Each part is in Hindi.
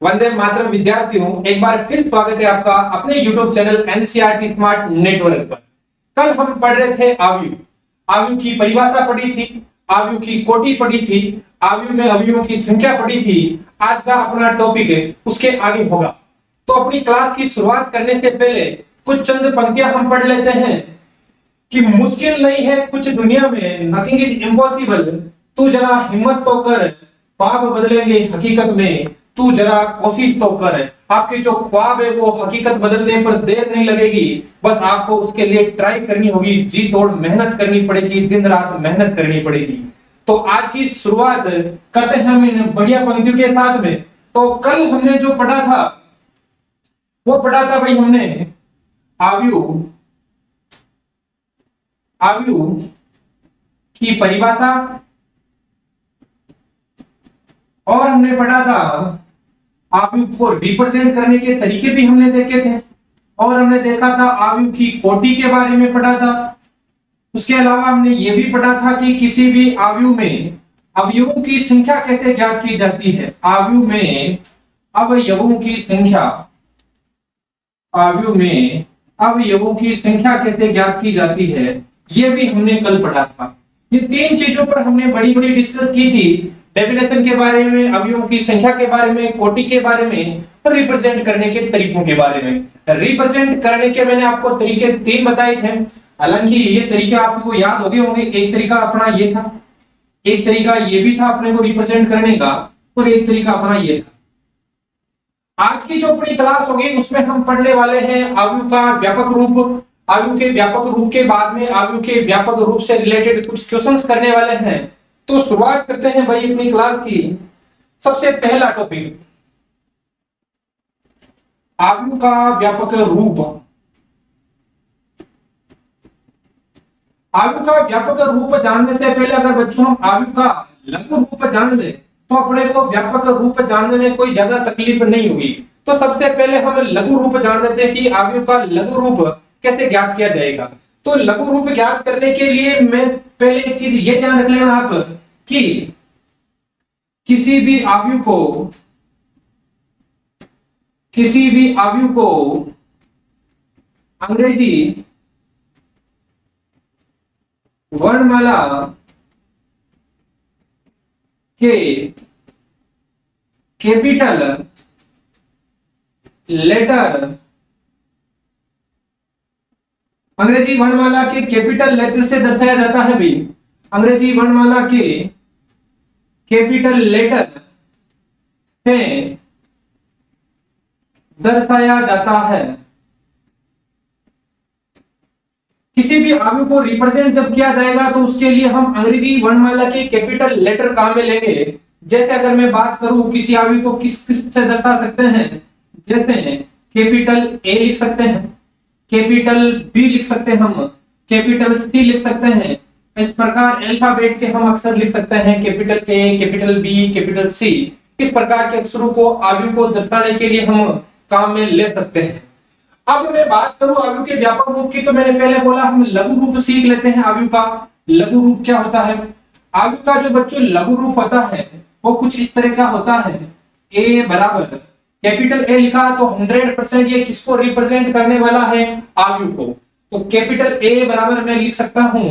वंदे मातरम विद्यार्थियों, एक बार फिर स्वागत है आपका अपने YouTube channel NCERT smart network पर। कल हम पढ़ रहे थे आव्यूह। आव्यूह की परिभाषा पढ़ी थी, आव्यूह की कोटि पढ़ी थी, आव्यूह में अवयवों की संख्या पढ़ी थी। आज का अपना टॉपिक है उसके आगे होगा। तो अपनी क्लास की शुरुआत करने से पहले कुछ चंद पंक्तियां हम पढ़ लेते हैं कि मुश्किल नहीं है कुछ दुनिया में, नथिंग इज इम्पॉसिबल। तू जरा हिम्मत तो कर, ख्वाब बदलेंगे हकीकत में, तू जरा कोशिश तो कर। आपके जो ख्वाब है वो हकीकत बदलने पर देर नहीं लगेगी, बस आपको उसके लिए ट्राई करनी होगी, जी तोड़ मेहनत करनी पड़ेगी, दिन रात मेहनत करनी पड़ेगी। तो आज की शुरुआत करते हैं हम इन बढ़िया पंक्तियों के साथ में। तो कल हमने जो पढ़ा था वो पढ़ा था भाई हमने आव्यूह की परिभाषा, और हमने पढ़ा था आव्यूह को रिप्रेजेंट करने के तरीके भी हमने देखे थे, और हमने देखा था आव्यूह की कोटि के बारे में पढ़ा था। उसके अलावा हमने ये भी पढ़ा था कि किसी भी आव्यूह में अवयवों की संख्या कैसे ज्ञात की जाती है। आव्यूह में अवयवों की संख्या कैसे ज्ञात की जाती है, ये भी हमने कल पढ़ा था। ये तीन चीजों पर हमने बड़ी बड़ी डिस्कस की थी, डेफिनेशन के बारे में, अवयवों की संख्या के बारे में, कोटि के बारे में, और रिप्रेजेंट करने के तरीकों के बारे में। रिप्रेजेंट करने के मैंने आपको तरीके तीन बताए थे, हालांकि ये तरीके आपको याद हो गए होंगे। एक तरीका अपना ये था, एक तरीका ये भी था अपने को रिप्रेजेंट करने का, और एक तरीका अपना ये था। आज की जो अपनी क्लास होगी उसमें हम पढ़ने वाले हैं आव्यूह का व्यापक रूप। आव्यूह के व्यापक रूप के बाद में आव्यूह के व्यापक रूप से रिलेटेड कुछ क्वेश्चंस करने वाले हैं। तो शुरुआत करते हैं भाई अपनी क्लास की। सबसे पहला टॉपिक आव्यूह का व्यापक रूप। आव्यूह का व्यापक रूप जानने से पहले अगर बच्चों हम आव्यूह का लघु रूप जान ले तो अपने को व्यापक रूप जानने में कोई ज्यादा तकलीफ नहीं होगी। तो सबसे पहले हम लघु रूप जान लेते हैं कि आव्यूह का लघु रूप कैसे ज्ञात किया जाएगा। तो लघु रूप ज्ञात करने के लिए मैं पहले एक चीज ये ध्यान रख लेना आप कि किसी भी आव्यूह को अंग्रेजी वर्णमाला के कैपिटल लेटर, अंग्रेजी वर्णमाला के कैपिटल लेटर से दर्शाया जाता है भी। अंग्रेजी वर्णमाला के कैपिटल लेटर से दर्शाया जाता है। किसी भी आव्यूह को रिप्रेजेंट जब किया जाएगा तो उसके लिए हम अंग्रेजी वर्णमाला के कैपिटल लेटर काम में लेंगे। जैसे अगर मैं बात करूं किसी आव्यूह को किस से दर्शा सकते हैं, जैसे कैपिटल ए लिख सकते हैं, कैपिटल बी लिख सकते हैं, हम कैपिटल सी लिख सकते हैं। इस प्रकार अल्फाबेट के हम अक्षर लिख सकते हैं, capital A, capital B, capital C. इस प्रकार के अक्षरों को आव्यूह को दर्शाने के लिए हम काम में ले सकते हैं। अब मैं बात करूं आव्यूह के व्यापक रूप की, तो मैंने पहले बोला हम लघु रूप सीख लेते हैं। आव्यूह का लघु रूप क्या होता है? आव्यूह का जो बच्चों लघु रूप होता है वो कुछ इस तरह का होता है। ए बराबर कैपिटल ए लिखा तो 100% ये किसको रिप्रेजेंट करने वाला है? आव्यूह को। तो कैपिटल ए बराबर मैं लिख सकता हूं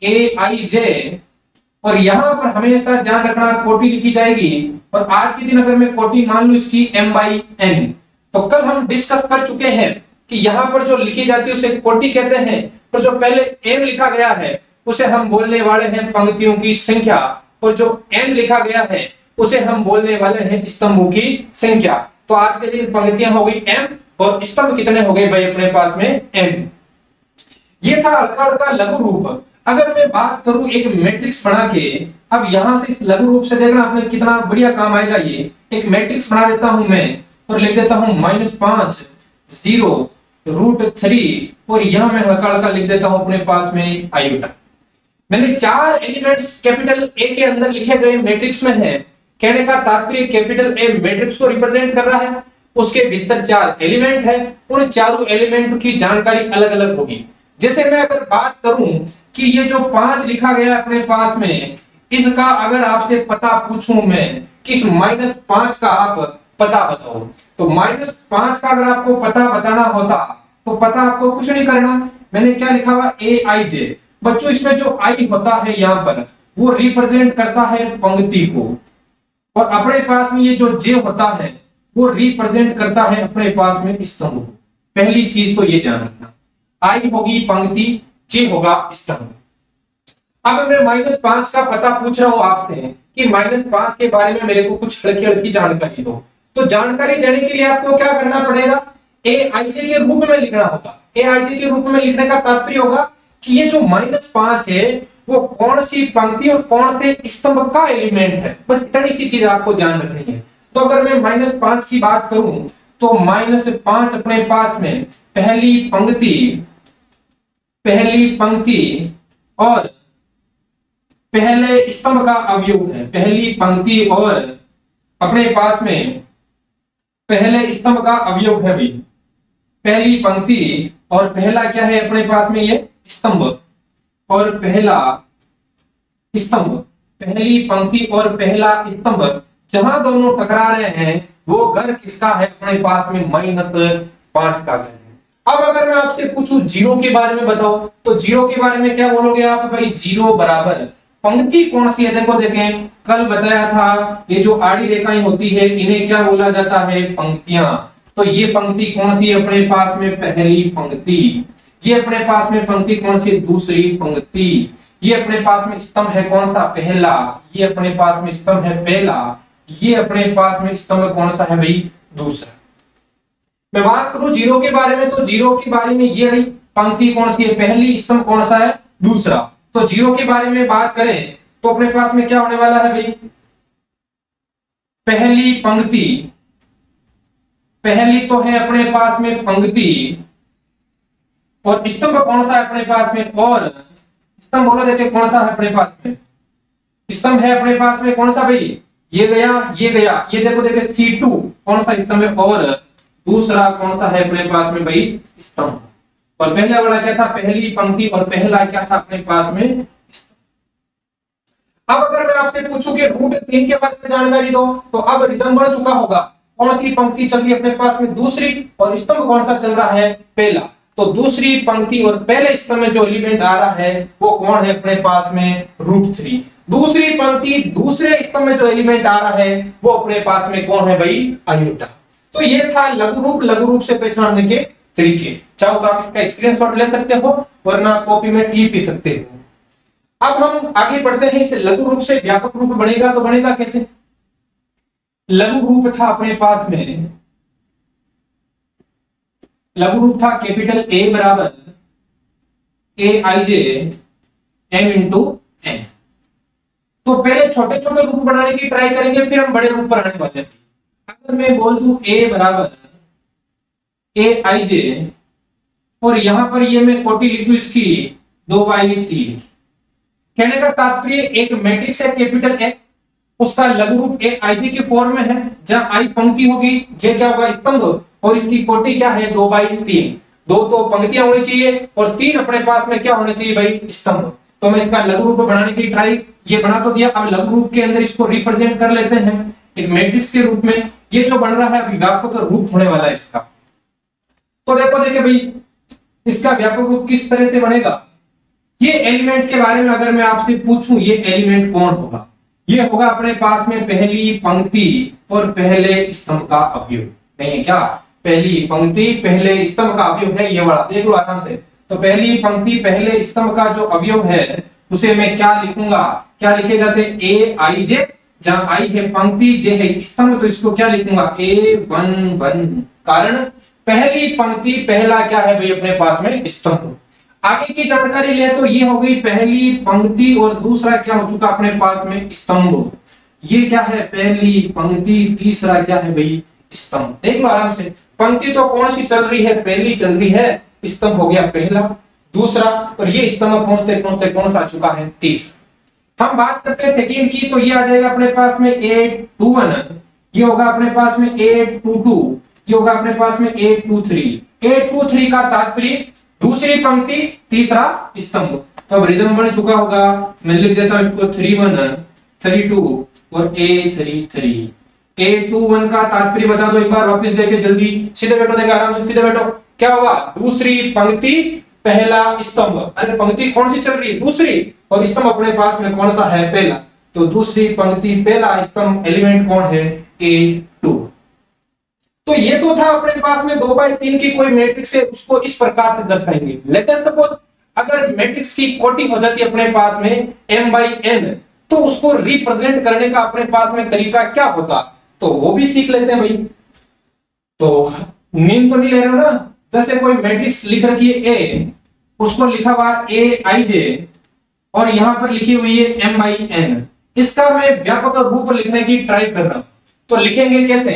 AIJ, और यहां पर हमेशा ध्यान रखना कोटि लिखी जाएगी। और आज के दिन अगर मैं कोटि मान लूं इसकी M/N, तो कल हम डिस्कस कर चुके हैं कि यहां पर जो लिखी जाती है उसे कोटि कहते हैं, पर जो पहले M लिखा गया है उसे हम बोलने वाले हैं पंक्तियों की संख्या, और जो N लिखा गया है उसे हम बोलने वाले हैं स्तंभों की संख्या। तो आज के दिन पंक्तियां हो गई M और स्तंभ कितने हो गए भाई अपने पास में? N। ये था हल्का लघु रूप। अगर मैं बात करूं एक मैट्रिक्स बना के, अब यहां से इस लघु रूप से देखना आपने कितना बढ़िया काम आएगा। ये एक मैट्रिक्स बना देता हूं मैं और लिख देता हूं -5 0√3, और यहां मैं हल्का लिख देता हूं अपने पास में आयोटा। मैंने 4 एलिमेंट्स कैपिटल ए के अंदर लिखे गए मैट्रिक्स में है। कहने का तात्पर्य कैपिटल ए मैट्रिक्स को रिप्रेजेंट कर रहा है, उसके भीतर 4 एलिमेंट है, उन चारों एलिमेंट की जानकारी अलग अलग होगी। जैसे मैं अगर बात करूं कि ये जो 5 लिखा गया अपने पास में, इसका अगर आपसे पता पूछूं मैं कि इस -5 का आप पता बताओ। तो -5 का अगर आपको पता बताना होता तो पता आपको कुछ नहीं करना, मैंने क्या लिखा हुआ ए आई जे। बच्चों इसमें जो आई होता है यहाँ पर वो रिप्रेजेंट करता है पंक्ति को, और अपने पास में ये जो जे होता है वो रिप्रेजेंट करता है अपने पास में स्तंभ को। पहली चीज तो ये ध्यान रखना, आई होगी पंक्ति, जे होगा स्तंभ। अब मैं -5 का पता पूछ रहा हूं आपसे कि -5 के बारे में मेरे को कुछ हल्की हल्की जानकारी दो, तो जानकारी देने के लिए आपको क्या करना पड़ेगा, ए आई जे के रूप में लिखना होगा। ए आई जे के रूप में लिखने का तात्पर्य होगा कि ये जो -5 है वो कौन सी पंक्ति और कौन से स्तंभ का एलिमेंट है, बस इतनी सी चीज आपको ध्यान रखनी है। तो अगर मैं -5 की बात करूं तो -5 अपने पास में पहली पंक्ति और पहले स्तंभ का अवयव है। पहली पंक्ति और अपने पास में पहले स्तंभ का अवयव है भाई। पहली पंक्ति और पहला क्या है अपने पास में, ये स्तंभ और पहला स्तंभ। पहली पंक्ति और पहला स्तंभ जहां दोनों टकरा रहे हैं वो घर किसका है, अपने पास में -5 का घर है। अब अगर मैं आपसे पूछूं जीरो के बारे में बताओ, तो जीरो के बारे में क्या बोलोगे आप भाई, जीरो बराबर पंक्ति कौन सी है। देखो देखें, कल बताया था ये जो आड़ी रेखाएं होती है इन्हें क्या बोला जाता है, पंक्तियां। तो ये पंक्ति कौन सी है अपने पास में, पहली पंक्ति। ये अपने पास में पंक्ति कौन सी, दूसरी पंक्ति। ये अपने पास में स्तंभ है कौन सा, पहला। ये अपने पास में स्तंभ है पहला। ये अपने पास में स्तंभ कौन सा है भाई, दूसरा। मैं बात करूं जीरो के बारे में, तो जीरो के बारे में ये रही पंक्ति कौन सी है, पहली, स्तंभ कौन सा है, दूसरा। तो जीरो के बारे में बात करें तो अपने पास में क्या होने वाला है भाई, पहली पंक्ति, पहली तो है अपने पास में पंक्ति, और स्तंभ कौन सा है अपने पास में, और स्तंभ बोलो देखिए कौन सा है अपने पास में, स्तंभ है अपने पास में कौन सा भाई, ये गया, ये गया, ये देखो देखिए C2 कौन सा स्तंभ है, और दूसरा कौन सा है अपने पास में भाई, स्तंभ। और पहला वाला क्या था, पहली पंक्ति, और पहला क्या था अपने पास में, स्तंभ। अब अगर मैं आपसे पूछूं कि √3 के बारे में जानकारी दो, तो अब रिदम बढ़ चुका होगा। कौन सी पंक्ति चल रही है अपने पास में, दूसरी, और स्तंभ कौन सा चल रहा है, पहला। तो दूसरी पंक्ति और पहले स्तंभ में जो एलिमेंट आ रहा है वो कौन है अपने पास में, √3। दूसरी पंक्ति दूसरे स्तंभ में जो एलिमेंट आ रहा है वो अपने पास में कौन है भाई, आयोटा। तो ये था लघु रूप से पहचानने के तरीके। चाहो तो आप इसका स्क्रीनशॉट ले सकते हो, वरना कॉपी में टिप भी सकते हो। अब हम आगे बढ़ते हैं, इस लघु रूप से व्यापक रूप बनेगा, तो बनेगा कैसे। लघु रूप था अपने पास में, लघु रूप था कैपिटल A बराबर AIJ M×N। तो पहले छोटे छोटे रूप बनाने की ट्राई करेंगे, फिर हम बड़े रूप पर आने वाले हैं। अगर मैं बोल दूं A बराबर AIJ, और यहां पर ये मैं कोटि लिखूं इसकी 2/3, कहने का तात्पर्य एक मैट्रिक्स है कैपिटल A, उसका लघु रूप AIJ के फॉर्म में है, जहां I पंक्ति होगी, J क्या होगा, स्तंभ, और इसकी कोटि क्या है, 2/3। दो तो पंक्तियां होनी चाहिए और 3 अपने पास में क्या होने चाहिए भाई, स्तंभ। तो मैं इसका लघु रूप बनाने की ट्राई, ये बना तो दिया, अब लघु रूप के अंदर इसको रिप्रेजेंट कर लेते हैं एक मैट्रिक्स के रूप में। ये जो बन रहा है अभी व्यापक रूप होने वाला है इसका। तो देखो देखिए भाई, इसका व्यापक रूप किस तरह से बनेगा। ये एलिमेंट के बारे में अगर मैं आपसे पूछूं, ये एलिमेंट कौन होगा, ये होगा अपने पास में पहली पंक्ति और पहले स्तंभ का अवयव। नहीं है क्या, पहली पंक्ति पहले स्तंभ का अवयव है, ये वाला देख लो आराम से। तो पहली पंक्ति पहले स्तंभ का जो अवयव है उसे मैं क्या लिखूंगा, क्या लिखे जाते हैं, AIJ, जहां I है पंक्ति, J है स्तंभ, तो इसको क्या लिखूंगा, A11। कारण पहली पंक्ति पहला क्या है भाई अपने पास में, स्तंभ। आगे की जानकारी ले तो ये हो गई पहली पंक्ति और दूसरा क्या हो चुका अपने पास में, स्तंभ। ये क्या है, पहली पंक्ति, तीसरा क्या है भाई, स्तंभ। देख लो आराम से, पंक्ति तो कौन सी चल रही है, पहली चल रही है, स्तंभ हो गया पहला, दूसरा, और ये स्तंभ पहुंचते पहुंचते कौन सा आ चुका है, तीसरा। हम बात करते हैं सेकंड की, तो ये आ जाएगा अपने पास में A21, ये होगा अपने पास में A22, ये होगा अपने पास में A23। A23 का तात्पर्य दूसरी पंक्ति तीसरा स्तंभ। तो अब रिदम बन चुका होगा, मैं लिख देता हूं इसको 31, 32 और A33। A21 का तात्पर्य बता दो एक बार वापस देके जल्दी, सीधे बैठो, देखो आराम से सीधे बैठो। क्या होगा? दूसरी पंक्ति पहला स्तंभ। अरे पंक्ति कौन सी चल रही है? दूसरी, और स्तंभ अपने पास में कौन सा है? पहला। तो दूसरी पंक्ति पहला स्तंभ एलिमेंट कौन है? A2। तो ये तो था अपने पास में 2/3 की कोई मैट्रिक्स है, उसको इस प्रकार से दर्शाएंगे। लेट अस सपोज अगर मैट्रिक्स की कोटि हो जाती है अपने पास में m/n, तो उसको रिप्रेजेंट करने का अपने पास में तरीका क्या होता, तो वो भी सीख लेते हैं भाई। तो नींद तो नहीं ले रहे हो ना? जैसे कोई मैट्रिक्स लिख रखी है A, उसको लिखा हुआ Aij और यहां पर लिखी हुई है m/n। इसका मैं व्यापक रूप लिखने की ट्राई कर रहा हूं, तो लिखेंगे कैसे?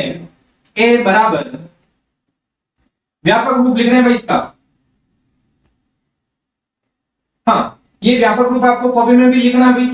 A बराबर व्यापक रूप लिख रहे हैं भाई इसका। हाँ, ये व्यापक रूप आपको कॉपी में भी लिखना भी।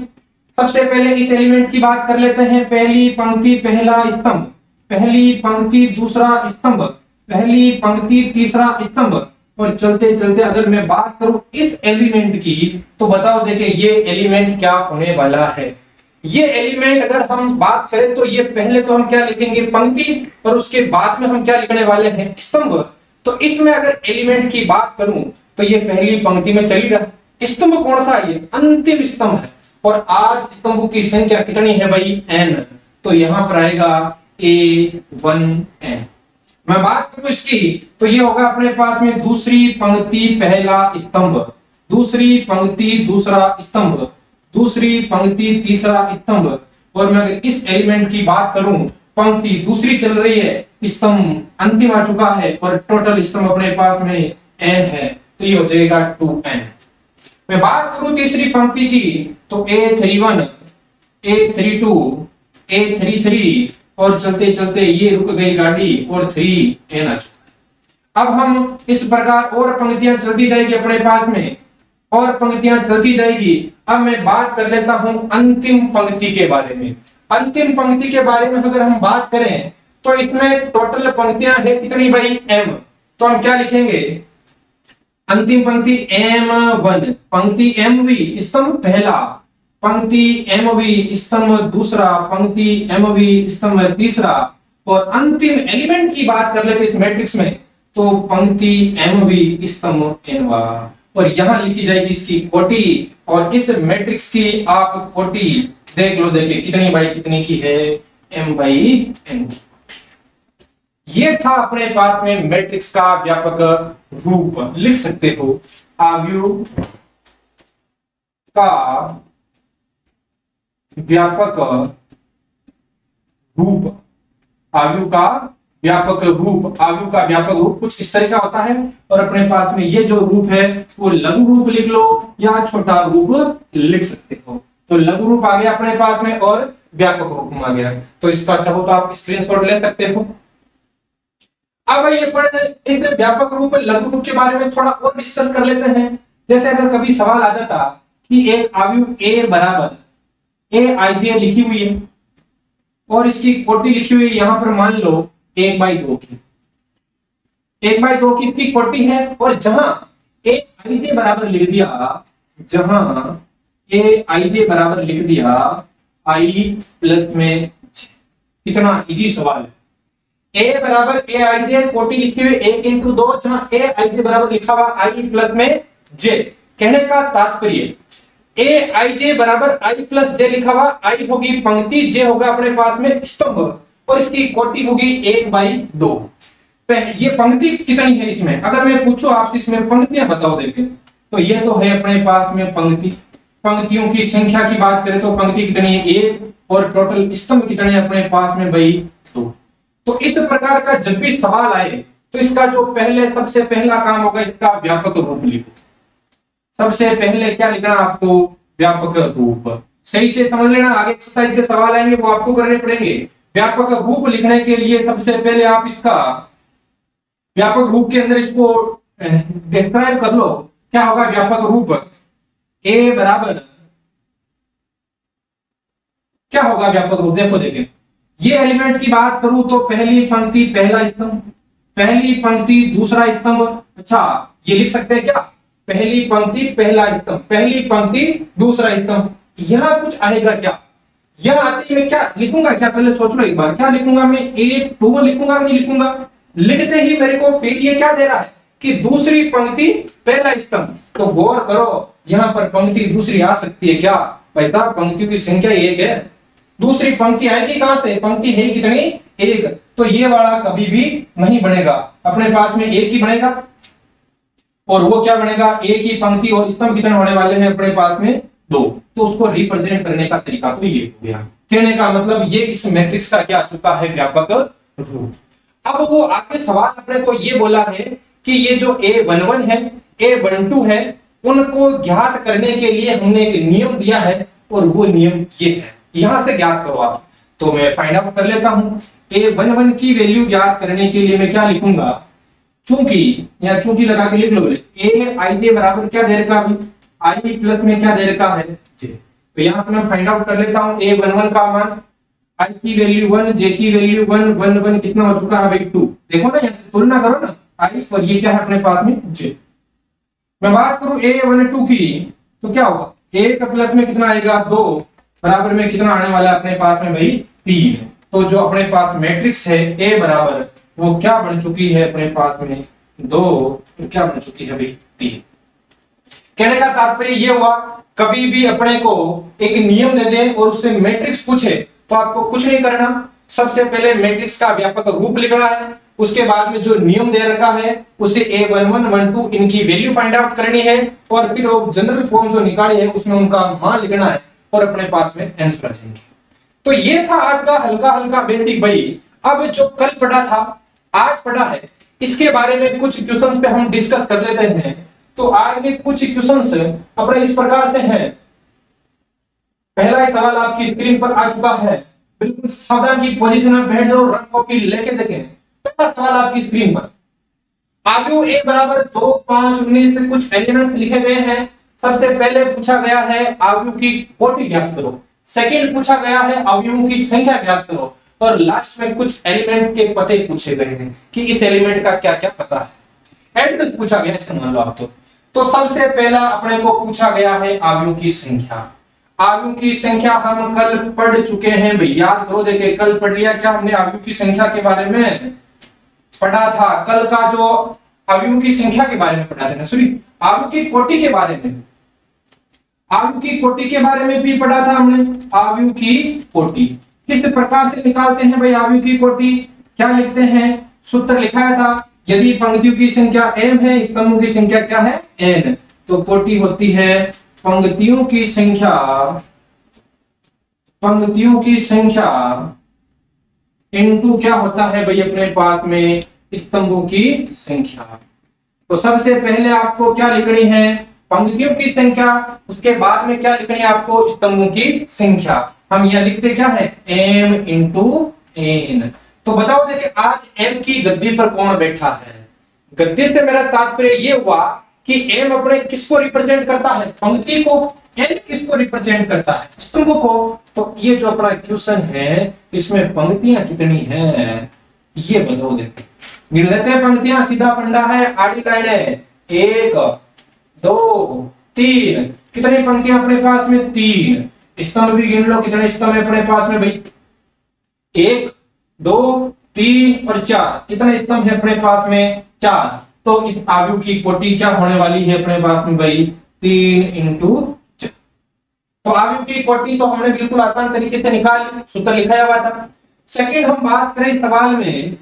सबसे पहले इस एलिमेंट की बात कर लेते हैं। पहली पंक्ति पहला स्तंभ, पहली पंक्ति दूसरा स्तंभ, पहली पंक्ति तीसरा स्तंभ, और चलते चलते अगर मैं बात करूं इस एलिमेंट की, तो बताओ देखिए ये एलिमेंट क्या होने वाला है। ये एलिमेंट अगर हम बात करें तो ये पहले तो हम क्या लिखेंगे? पंक्ति, और उसके बाद में हम क्या लिखने वाले हैं? स्तंभ। तो इसमें अगर एलिमेंट की बात करूं तो ये पहली पंक्ति में चली रहा। स्तंभ कौन सा है? ये अंतिम स्तंभ है। और आज स्तंभों की संख्या कितनी है भाई? n। तो यहां पर आएगा A1n। मैं बात करूं इसकी, तो ये होगा अपने पास में दूसरी पंक्ति पहला स्तंभ, दूसरी पंक्ति दूसरा स्तंभ, दूसरी पंक्ति तीसरा स्तंभ। और मैं अगर इस एलिमेंट की बात करूं, पंक्ति दूसरी चल रही है, स्तंभ अंतिम आ चुका है, और टोटल स्तंभ अपने पास में n है, तो ये हो जाएगा 2n। मैं बात करूं तीसरी पंक्ति की, तो A31, A32, A33, और चलते चलते ये रुक गई गाड़ी और 3n आ चुका है। अब हम इस प्रकार और पंक्तियां चलती जाएगी अपने पास में, और पंक्तियां चलती जाएगी। अब मैं बात कर लेता हूं अंतिम पंक्ति के बारे में। अंतिम पंक्ति के बारे में अगर हम बात करें, तो इसमें टोटल पंक्तियां है कितनी भाई? m। तो हम क्या लिखेंगे? अंतिम पंक्ति m1, पंक्ति mv स्तंभ पहला, पंक्ति mv स्तंभ दूसरा, पंक्ति mv स्तंभ तीसरा, और अंतिम एलिमेंट की बात कर लेते इस मैट्रिक्स में, तो पंक्ति mv स्तंभ nवा। और यहां लिखी जाएगी इसकी कोटि, और इस मैट्रिक्स की आप कोटि देख लो, देखिए कितनी बाई कितनी की है? m/n। ये था अपने पास में मैट्रिक्स का व्यापक रूप। लिख सकते हो आव्यूह का व्यापक रूप। आव्यूह का व्यापक रूप, आव्यूह का व्यापक रूप कुछ इस तरह का होता है। और अपने पास में ये जो रूप है वो लघु रूप लिख लो या छोटा रूप लिख सकते हो। तो लघु रूप आ गया अपने पास में और व्यापक रूप आ गया। तो इसका चाहो तो आप स्क्रीनशॉट ले सकते हो। अब ये पढ़े इस व्यापक रूप लघु रूप के बारे में थोड़ा और डिस्कस कर लेते हैं। जैसे अगर कभी सवाल आ जाता कि एक आव्यूह A बराबर Aij लिखी हुई है, और इसकी कोटि लिखी हुई है यहां पर मान लो 1/2 की, 1/2 की इसकी कोटि है। और जहां Aij बराबर लिख दिया, जहां Aij बराबर लिख दिया i प्लस में कितना इजी सवाल है। A बराबर Aij कोटि लिखी हुई 1 × 2, जहां Aij बराबर लिखा हुआ i प्लस में j। कहने का तात्पर्य Aij बराबर i प्लस j लिखा हुआ, i होगी पंक्ति, j होगा अपने पास में स्तंभ, और इसकी कोटि होगी 1/2। ये पंक्ति कितनी है इसमें? अगर मैं पूछूं आपसे इसमें पंक्तियां बताओ देखें, तो ये तो है अपने पास में पंक्ति। पंक्तियों की संख्या की बात करें तो पंक्ति कितनी है? 1, और टोटल स्तंभ कितने हैं अपने पास में भाई? 2। तो इस प्रकार का जब भी सवाल आए तो इसका जो पहले सबसे पहला काम होगा, इसका व्यापक रूप लिखो। सबसे पहले क्या लिखना आपको? व्यापक रूप। सही से समझ लेना, आगे एक्सरसाइज के सवाल आएंगे वो आपको करने पड़ेंगे। व्यापक रूप लिखने के लिए सबसे पहले आप इसका व्यापक रूप के अंदर इसको डिस्क्राइब कर लो। क्या होगा व्यापक रूप? A बराबर क्या होगा व्यापक रूप? देखो देखें, ये एलिमेंट की बात करूं तो पहली पंक्ति पहला स्तंभ, पहली पंक्ति दूसरा स्तंभ। अच्छा, ये लिख सकते हैं क्या? पहली पंक्ति पहला स्तंभ, पहली पंक्ति दूसरा स्तंभ। यहां कुछ आएगा क्या? यह आते ही मैं क्या लिखूंगा, क्या पहले सोच लो एक बार, क्या लिखूंगा मैं, A21 लिखूंगा नहीं लिखूंगा? लिखते ही मेरे को फिर ये क्या दे रहा है कि दूसरी पंक्ति पहला स्तंभ। तो गौर करो यहां पर पंक्ति दूसरी आ सकती है क्या भाई साहब, पंक्तियों की संख्या एक है, दूसरी पंक्ति आएगी कहां से, पंक्ति है कितनी, एक, तो ये वाला कभी भी नहीं बनेगा, अपने पास में एक ही बनेगा, और वो क्या बनेगा, एक ही पंक्ति और स्तंभ कितने होने वाले हैं अपने पास में, दो। तो उसको रिप्रेजेंट करने का तरीका तो ये हो गया, कहने का मतलब ये इस मैट्रिक्स का क्या आ चुका है, व्यापक रूप। अब वो आगे सवाल अपने को ये बोला है कि ये जो A11 है, A12 है, उनको ज्ञात करने के लिए हमने एक नियम दिया है, और वो नियम ये है, यहां से ज्ञात करो आप। तो मैं फाइंड आउट कर लेता हूं, A11 की वैल्यू ज्ञात करने के लिए मैं क्या लिखूंगा, चूंकि या चूंकि लगा के लिख लो, ए आई जे बराबर क्या दे रखा है, आई प्लस में क्या दे रखा है, जे। तो यहां से मैं फाइंड आउट कर लेता हूं, A11 का मान, आई की वैल्यू 1, जे की वैल्यू 1, 1 1 कितना हो चुका है भाई 2। देखो ना यहां से तुलना करो ना, आई और ये क्या है अपने पास में, जे। मैं बात करूं A12 की, तो क्या होगा, 1 प्लस में कितना आएगा 2, बराबर में कितना आने वाला है अपने पास में भाई 3। तो जो अपने पास मैट्रिक्स है A बराबर, वो क्या बन चुकी है अपने पास में 2, तो क्या बन चुकी है भाई 3। कहने का तात्पर्य ये हुआ, कभी भी अपने को एक नियम दे दे और उससे मैट्रिक्स पूछे तो आपको कुछ नहीं करना, सबसे पहले मैट्रिक्स का व्यापक रूप लिखना है, उसके बाद में जो नियम दे रखा है उसे A11 12 इनकी वैल्यू फाइंड आउट करनी है, और फिर वो जनरल फॉर्म जो निकाली है उसमें उनका मान लिखना है, और अपने पास में आंसर आ जाएंगे। तो ये था आज का हल्का हल्का बेसिक भाई। अब जो कल पढ़ा था आज पढ़ा है, इसके बारे में कुछ क्वेश्चंस पे हम डिस्कस कर लेते हैं। तो आज के कुछ क्वेश्चंस अपने इस प्रकार से हैं। पहला ही सवाल आपकी स्क्रीन पर आ चुका है, बिल्कुल सावधान की पोजीशन में बैठ जाओ, रफ कॉपी लेके देखें। पहला सवाल आपकी स्क्रीन पर, आयु A बराबर 2 5 19 से कुछ एलिमेंट्स लिखे गए हैं। सबसे पहले पूछा गया है आयु की कोटि ज्ञात करो, सेकंड पूछा गया है अवयवों की संख्या ज्ञात करो, और लास्ट में कुछ एलिमेंट्स के पते पूछे गए हैं कि इस एलिमेंट का क्या क्या पता है, एड्रेस पूछा गया है, मान लो आप। तो सबसे पहला अपने को पूछा गया है अवयवों की संख्या। अवयवों की संख्या हम कल पढ़ चुके हैं भाई, याद करो, देखे कल पढ़ लिया क्या हमने अवयवों की संख्या के बारे में पढ़ा था। कल का जो अवयवों की संख्या के बारे में पढ़ा था, सॉरी अवयव की कोटि के बारे में, अवयव की कोटि के बारे में भी पढ़ा था हमने। अवयव की कोटि किस प्रकार से निकालते हैं भाई, अवयव की कोटि क्या लिखते हैं, सूत्र लिखाया था, यदि पंक्तियों की संख्या m है, स्तंभों की संख्या क्या है n, तो कोटि होती है पंक्तियों की संख्या, पंक्तियों की संख्या इनटू क्या होता है भाई अपने पास में स्तंभों की संख्या। तो सबसे पहले आपको क्या लिखनी है, पंक्तियों की संख्या, उसके बाद में क्या लिखनी है आपको, स्तंभों की संख्या। हम यह लिखते क्या है m इंटू n। तो बताओ देखिए आज m की गद्दी पर कौन बैठा है, गद्दी से मेरा तात्पर्य ये हुआ कि m अपने किसको रिप्रेजेंट करता है, पंक्ति को, n किसको रिप्रेजेंट करता है, स्तंभ को। तो ये जो अपना क्वेश्चन है इसमें पंक्तियां कितनी है ये बताओ, देखते गिन लेते हैं पंक्तियां, सीधा फंडा है, आड़ी लाइन है, 1 2 3, कितनी पंक्तियां अपने पास में 3, स्तंभ भी गिन लो कितने स्तंभ है अपने पास में भाई, 1 2 3 और 4, कितने स्तंभ है अपने पास में 4। तो इस अवयव की कोटि क्या होने वाली है अपने पास में भाई 3 इंटू 4। तो अवयव की कोटि तो हमने बिल्कुल आसान तरीके से निकाल ली, सूत्र लिखाया हुआ था। सेकंड हम बात करें इस सवाल में,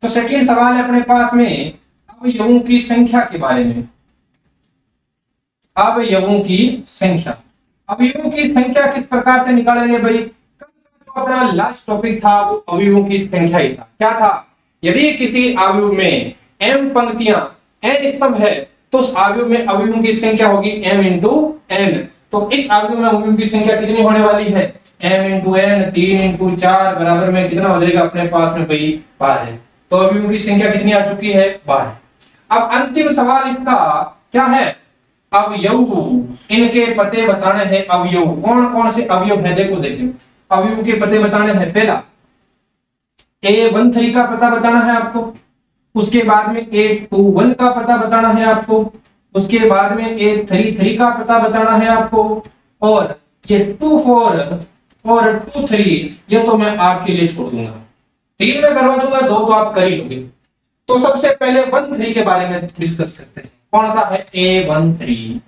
तो सेकंड सवाल है अपने पास में अवयवों की संख्या के बारे में, अवयवों की संख्या। अवयवों की संख्या किस प्रकार से निकालेंगे भाई, अपना लास्ट टॉपिक था वो अवयवों की संख्या ही था। क्या था, यदि किसी अवयव में m पंक्तियां n स्तंभ है तो उस अवयव में अवयवों की संख्या होगी m इंटू n। तो इस अवयव में अवयवों की संख्या कितनी होने वाली है m इंटू n, 3 इंटू 4 बराबर में कितना हो जाएगा अपने पास में भाई 12। तो अवयवों की संख्या कितनी आ चुकी है 12। अब अंतिम सवाल इसका क्या है, अवयव, इनके पते बताने हैं। अवयव कौन कौन से अवयव है, देखो देखिए अवयव के पते बताने हैं। पहला A13 का पता बताना है आपको, उसके बाद में A21 का पता बताना है आपको, उसके बाद में A33 का पता बताना है आपको, और ये 24 और 2 3 ये तो मैं आपके लिए छोड़ दूंगा, 3 में करवा दूंगा, 2 तो आप कर ही लोगे। तो सबसे पहले 1 3 के बारे में डिस्कस करते हैं। कौन सा है? A1 3।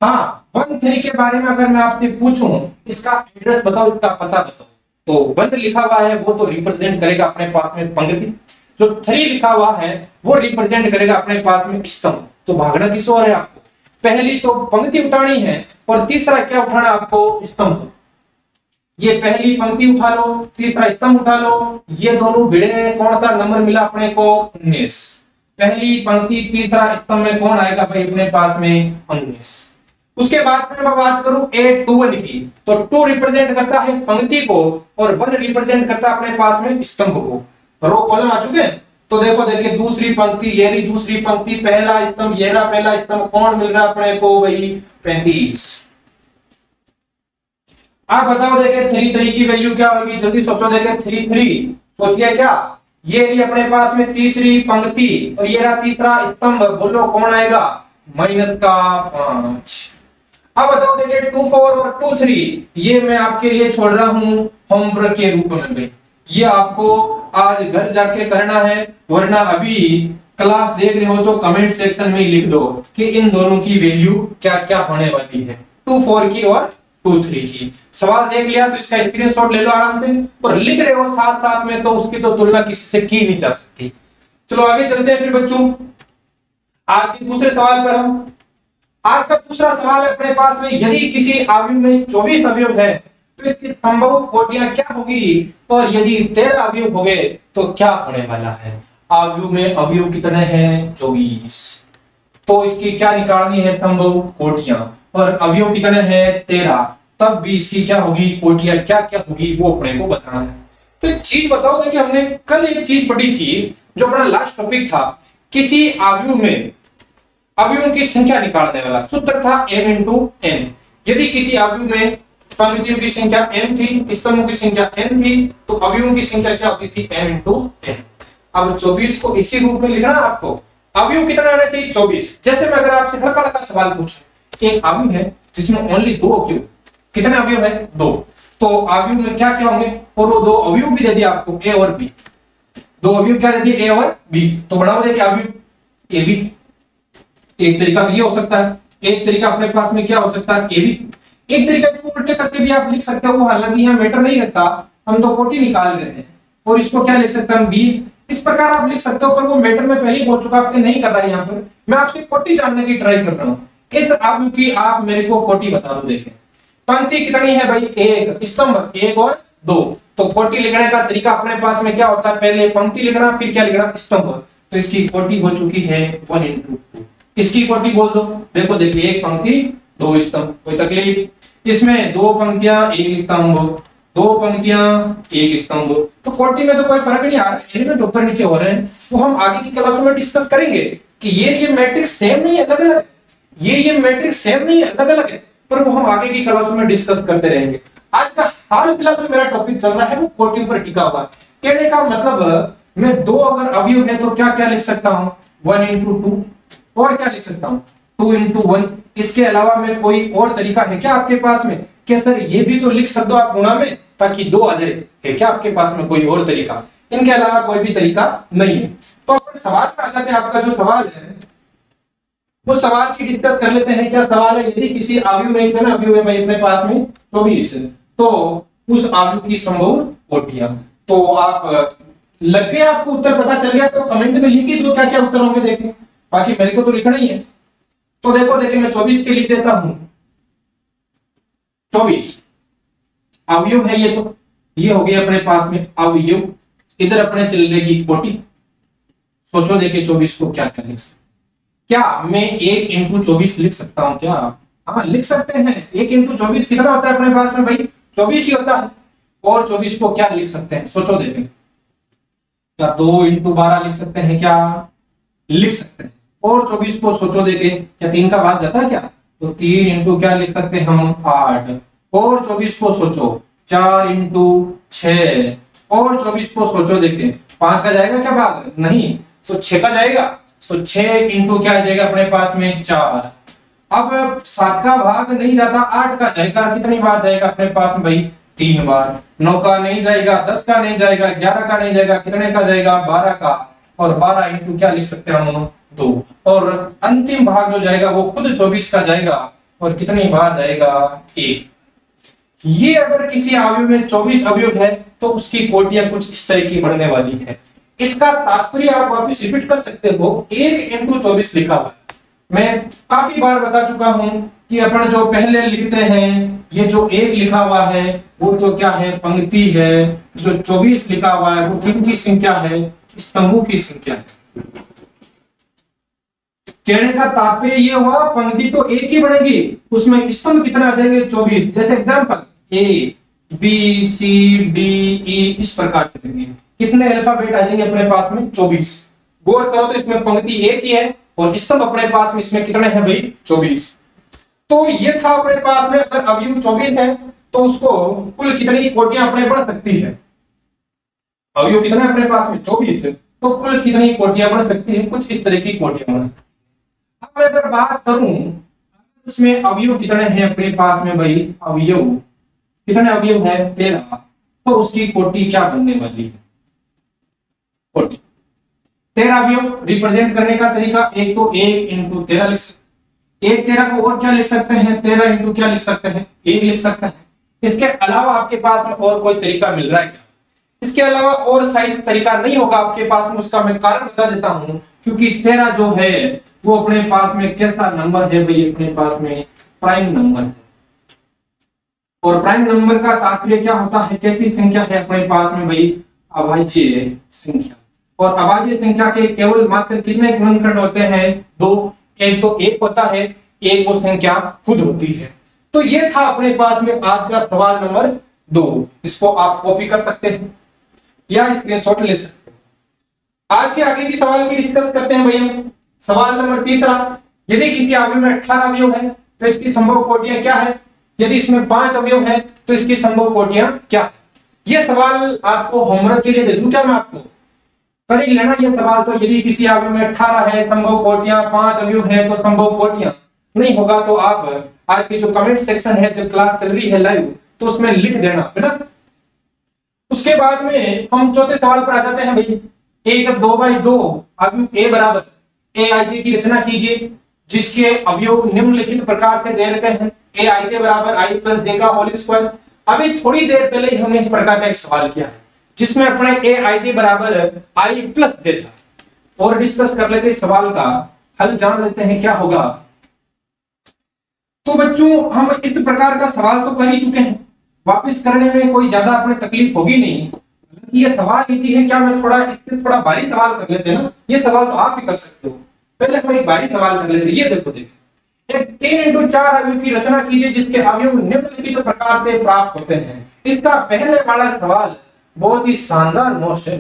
हाँ, 1 3 के बारे में अगर मैं आपसे पूछूं इसका एड्रेस बताओ, इसका पता बताओ, तो 1 लिखा हुआ है वो तो रिप्रेजेंट करेगा अपने पास में पंक्ति, जो 3 लिखा हुआ है वो रिप्रेजेंट करेगा अपने पास में स्तंभ। तो भागना किस ओर है आपको? पहली तो पंक्ति उठानी है और तीसरा क्या उठाना आपको? स्तंभ। ये पहली पंक्ति उठा लो, तीसरा स्तंभ उठा लो, ये दोनों भिड़े, कौन सा नंबर मिला अपने को? 19। पहली पंक्ति तीसरा स्तंभ में कौन आएगा भाई अपने पास में? 19। उसके बाद में मैं बात करूं A21 की, तो 2 रिप्रेजेंट करता है पंक्ति को और 1 रिप्रेजेंट करता है अपने पास में स्तंभ को। रो कॉलम आ चुके हैं। तो देखो देखिए, दूसरी पंक्ति ये रही, दूसरी पंक्ति, पहला स्तंभ ये रहा, पहला स्तंभ, कौन मिल रहा अपने को भाई? 35। आप बताओ देखे 3 3 की वैल्यू क्या होगी? जल्दी सोचो, देखे 3 3 सोच गया क्या? ये रही अपने पास में तीसरी पंक्ति और ये रहा तीसरा स्तंभ, बोलो कौन आएगा? -5। अब बताओ देखिए 2 4 और 2 3 ये मैं आपके लिए छोड़ रहा हूं होमवर्क के रूप में भाई, ये आपको आज घर जाके करना है, वरना अभी क्लास देख रहे हो तो कमेंट सेक्शन में लिख दो कि इन दोनों की वैल्यू क्या क्या होने वाली है, 2 4 की और 2 3 की। सवाल देख लिया तो इसका स्क्रीनशॉट ले लो आराम से, और लिख रहे हो साथ साथ में तो उसकी तो तुलना किसी से की नहीं जा सकती। चलो आगे चलते हैं फिर बच्चों, आज के दूसरे सवाल पर। हम आज का दूसरा सवाल है अपने पास में, यदि किसी अवयव में 24 अवयव है तो इसकी संभव कोटियां क्या होगी, और यदि 13 अवयव हो गए तो क्या होने वाला है? अवयव में अवयव कितने हैं? 24। तो इसकी क्या निकालनी है? संभव कोटियां। और अवयव कितने हैं? 13। तब भी इसकी क्या होगी? कोटियां क्या क्या होगी वो अपने को बताना है। तो एक चीज बताओ, देखिए हमने कल एक चीज पढ़ी थी जो अपना लास्ट टॉपिक था, किसी अवयव में अवयवों की संख्या निकालने वाला सूत्र था m × n। यदि किसी अवयव में पंक्तियों की संख्या n थी, स्तंभों की संख्या n थी, तो अवयवों की संख्या क्या होती थी? m × n। अब 24 को इसी रूप में लिखना है आपको। अवयव कितना आना चाहिए? 24। जैसे मैं अगर आपसे हल्का हल्का सवाल पूछूं, एक अवयव है जिसमें ओनली 2 अवयव, कितने अवयव है? 2। तो अवयव में क्या क्या होंगे? और वो 2 अवयव भी दे दिया आपको, a और b। 2 अवयव क्या दे दिए? a और b। तो बनाओ देखिए अवयव a b। एक तरीका तो ये हो सकता है, एक तरीका अपने पास में क्या हो सकता है? A B. एक तरीका को उल्टे करके भी आप लिख सकते हो, हालांकि यहाँ मैटर नहीं रखता, हम तो कोटि निकाल रहे हैं, और इसको क्या लिख सकते हैं? बी। इस प्रकार आप लिख सकते हो, पर वो मैटर में पहले ही बोल चुका, आपके नहीं कर रहा है। यहाँ पर मैं आपसे कोटि जानने की ट्राई कर रहा हूँ। इस अवयव की आप मेरे को कोटि बता दो। देखें पंक्ति कितनी है भाई? 1। स्तंभ 1 और 2। तो कोटि लिखने का तरीका अपने पास में क्या होता है? पहले पंक्ति लिखना, फिर क्या लिखना? स्तंभ। तो इसकी कोटि हो चुकी है 1 × 2। इसकी कोटि बोल दो। देखो देखिए, एक पंक्ति 2 स्तंभ, कोई तकलीफ? इसमें 2 पंक्तियां 1 स्तंभ, 2 पंक्तियां 1 स्तंभ। तो कोटि में तो कोई फर्क नहीं आ रहा, एलिमेंट ऊपर नीचे हो रहे हैं। तो हम आगे की क्लासों में डिस्कस करेंगे कि ये मैट्रिक्स सेम नहीं है, अलग अलग है, ये मैट्रिक्स सेम नहीं है, अलग अलग है, पर वो हम आगे की क्लासों में डिस्कस करते रहेंगे। आज का हाल फिलहाल जो मेरा टॉपिक चल रहा है वो कोटि पर टिका हुआ है। कहने का मतलब मैं 2 अगर अवयव है तो क्या क्या लिख सकता हूं? 1 × 2। और क्या लिख सकता हूं? 2 × 1। इसके अलावा में कोई और तरीका है क्या आपके पास में? क्या सर ये भी तो लिख सकते हो आप गुणा में ताकि 2 आ जाए? है क्या आपके पास में कोई और तरीका? इनके अलावा कोई भी तरीका नहीं है। तो अपने सवाल पे आ जाते हैं। आपका जो सवाल है वो सवाल की डिस्कस कर लेते हैं। क्या सवाल है? यदि किसी अवयव में कितना अवयव है भाई अपने पास में? 24। तो उस अवयव की संभव कोटियां। तो आप लग गया, आपको उत्तर पता चल गया तो कमेंट में लिख ही दो क्या क्या उत्तर होंगे। देखें, बाकी मेरे को तो लिखना ही है। तो देखो देखिए, मैं 24 के लिख देता हूं। 24 अवयव है, ये हो गया अपने पास में अवयव। इधर अपने चल लेगी कोटि। सोचो देखिए 24 को क्या क्या लिख सकते? क्या मैं 1 × 24 लिख सकता हूं क्या? हाँ लिख सकते हैं। 1 × 24 कितना होता है अपने पास में भाई? 24 ही होता है। और 24 को क्या लिख सकते हैं? सोचो देखें, क्या 2 × 12 लिख सकते हैं? क्या लिख सकते हैं? और 24 को सोचो देखें, क्या 3 का भाग जाता है क्या? तो 3 × क्या लिख सकते हैं हम? 8। और 24 को सोचो 4 × 6। और 24 को सोचो देखें, 5 का जाएगा क्या भाग? नहीं, तो 6 का जाएगा। तो 6 × क्या आ जाएगा अपने पास में? 4। अब 7 का भाग नहीं जाता, 8 का जाएगा। कितनी बार जाएगा अपने पास में भाई? 3 बार। 9 का नहीं जाएगा, 10 का नहीं जाएगा, 11 का नहीं जाएगा, कितने का जाएगा 12 का, और 12 इंटू क्या लिख सकते हैं हम 2, और अंतिम भाग जो जाएगा वो खुद 24 का जाएगा, और कितनी बार जाएगा 1। ये अगर किसी अवयव में 24 अवयव है तो उसकी कोटियां कुछ इस तरह की बढ़ने वाली है। इसका तात्पर्य आप वापस रिपीट कर सकते हो, 1 इंटू 24 लिखा हुआ है। मैं काफी बार बता चुका हूं कि अपन जो पहले लिखते हैं, ये जो 1 लिखा हुआ है वो तो क्या है, पंक्ति है। जो 24 लिखा हुआ है वो किनकी संख्या है, स्तंभों की संख्या है। कहने का तात्पर्य ये हुआ, पंक्ति तो एक ही बनेगी, उसमें स्तंभ कितना आ जाएंगे 24। जैसे example A B C D E इस प्रकार चलेंगे। कितने अल्फाबेट आ जाएंगे अपने पास में 24। गौर करो तो इसमें पंक्ति एक ही है और स्तंभ अपने पास में इसमें कितने हैं भाई 24। तो ये था अपने पास में, अगर अवयव 24 है तो उसको कुल कितनी कोटियां अपने बढ़ सकती है। अवयव कितने अपने पास में 24 है तो कुल कितनी कोटियां बढ़ सकती है, कुछ इस तरह की कोटियां बढ़ सकती है। अब अगर बात करूं उसमें अवयव कितने हैं अपने पास में भाई, अवयव कितने अवयव है 13, तो उसकी कोटि क्या बनने वाली है, कोटि 13 अवयव। रिप्रेजेंट करने का तरीका, एक तो 1 इंटू 13 लिख सकते हैं, 1 13 को और क्या लिख सकते हैं 13 इंटू क्या लिख सकते हैं 1 लिख सकते हैं। इसके अलावा आपके पास में और कोई तरीका मिल रहा है क्या? इसके अलावा और सही तरीका नहीं होगा आपके पास में, उसका मैं कारण बता देता हूं। क्योंकि 13 जो है वो अपने पास में कैसा नंबर है भाई, अपने पास में प्राइम नंबर है। और प्राइम नंबर का तात्पर्य क्या होता है, कैसी संख्या है अपने पास में भाई, अभाज्य संख्या। और अभाज्य संख्या के केवल मात्र कितने गुणनखंड होते हैं 2, एक तो 1 होता है, एक वो संख्या खुद होती है। तो ये था अपने पास में आज का सवाल नंबर 2। इसको आप कॉपी कर सकते हैं या स्क्रीनशॉट ले सकते हैं। आज के आगे की सवाल की डिस्कस करते हैं भैया। सवाल नंबर 3, यदि किसी अवयव में 18 अवयव है तो इसकी संभव कोटियां क्या है, यदि इसमें 5 अवयव है तो इसकी संभव कोटियां क्या है। यह सवाल आपको होमवर्क के लिए दे दूं क्या मैं आपको, कर ही लेना ये सवाल। तो यदि किसी अवयव में 18 है, संभव कोटियां 5 अवयव है तो संभव कोटियां, नहीं होगा तो आप आज के जो कमेंट सेक्शन है, जब क्लास चल रही है लाइव, तो उसमें लिख देना है ना। उसके बाद में हम चौथे सवाल पर आ जाते हैं भाई। एक 2/2 अवयव ए बराबर ए आई जे की रचना कीजिए, जिसके अवयव निम्नलिखित प्रकार से दे रखे हैं, ए आई जे बराबर आई प्लस जे का होल स्क्वायर। अभी थोड़ी देर पहले ही हमने इस प्रकार का एक सवाल किया है जिसमें अपने ए आई जे बराबर आई प्लस जे था। और डिस्कस कर लेते सवाल का हल, जान लेते हैं क्या होगा। तो बच्चों हम इस प्रकार का सवाल तो कर ही चुके हैं, वापस करने में कोई ज्यादा अपने तकलीफ होगी नहीं। ये सवाल इजी है, क्या मैं थोड़ा इससे थोड़ा भारी सवाल कर लेते हैं ना। ये सवाल तो आप भी कर सकते हो, पहले हम एक भारी सवाल कर लेते हैं। ये देखो एक 3 इंटू 4 अवयव की रचना कीजिए जिसके अवयव निम्नलिखित प्रकार से प्राप्त होते हैं। इसका पहले वाला सवाल बहुत ही शानदार मोस्ट है,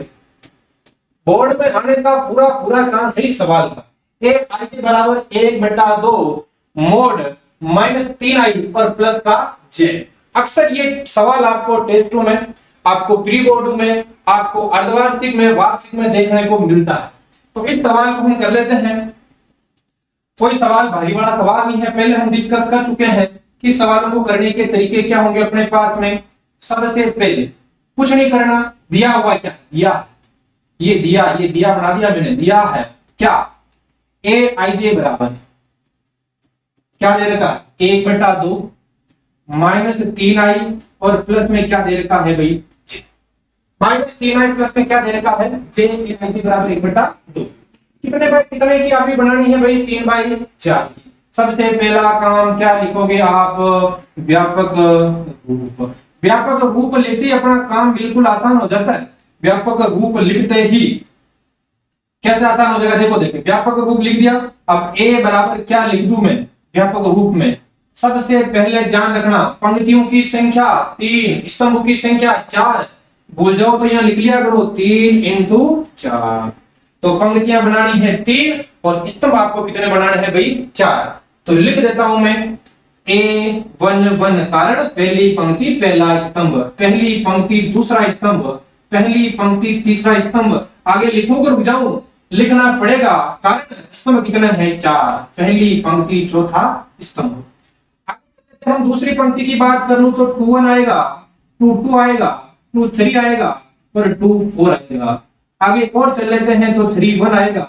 बोर्ड में आने का पूरा चांस है इस सवाल का। ए आई के बराबर 1/2 मोड -3i और प्लस का j। अक्सर ये सवाल आपको टेस्टों में, आपको प्री बोर्ड में, आपको अर्धवार्षिक में, वार्षिक में देखने को मिलता है। तो इस सवाल को हम कर लेते हैं। कोई सवाल भारी वाला सवाल नहीं है, पहले हम डिस्कस कर चुके हैं कि सवालों को करने के तरीके क्या होंगे अपने पास में। सबसे पहले कुछ नहीं करना, दिया हुआ क्या दिया, ये दिया बना दिया मैंने, दिया है क्या ए आई जे बराबर क्या दे रखा 1/2 -3i और प्लस में क्या दे रखा है भाई -3i प्लस में क्या दे रखा है j ए आई जे बराबर 1/2। कितने बाई कितने की अभी बनानी है भाई 3/4। सबसे पहला काम क्या लिखोगे आप, व्यापक रूप। व्यापक रूप लिखते ही अपना काम बिल्कुल आसान हो जाता है। व्यापक रूप लिखते ही कैसे आसान हो जाएगा, देखो व्यापक रूप लिख दिया। अब a बराबर क्या लिख दूं मैं व्यापक रूप में, सबसे पहले ध्यान रखना पंक्तियों की संख्या 3, स्तंभों की संख्या 4। भूल जाओ तो यहां लिख लिया करो 3 इंटू 4। तो पंक्तियां बनानी है 3 और स्तंभ आपको कितने बनाने हैं भाई 4। तो लिख देता हूं मैं A11, कारण पहली पंक्ति पहला स्तंभ, पहली पंक्ति दूसरा स्तंभ, पहली पंक्ति तीसरा स्तंभ। आगे लिखूंगा रुक जाऊं, लिखना पड़ेगा कारण स्तंभ कितने हैं 4, पहली पंक्ति चौथा स्तंभ। हम दूसरी पंक्ति की बात करूं तो 2 1 आएगा, टू टू आएगा, टू थ्री आएगा और टू फोर आएगा। आगे और चल लेते हैं तो थ्री वन आएगा,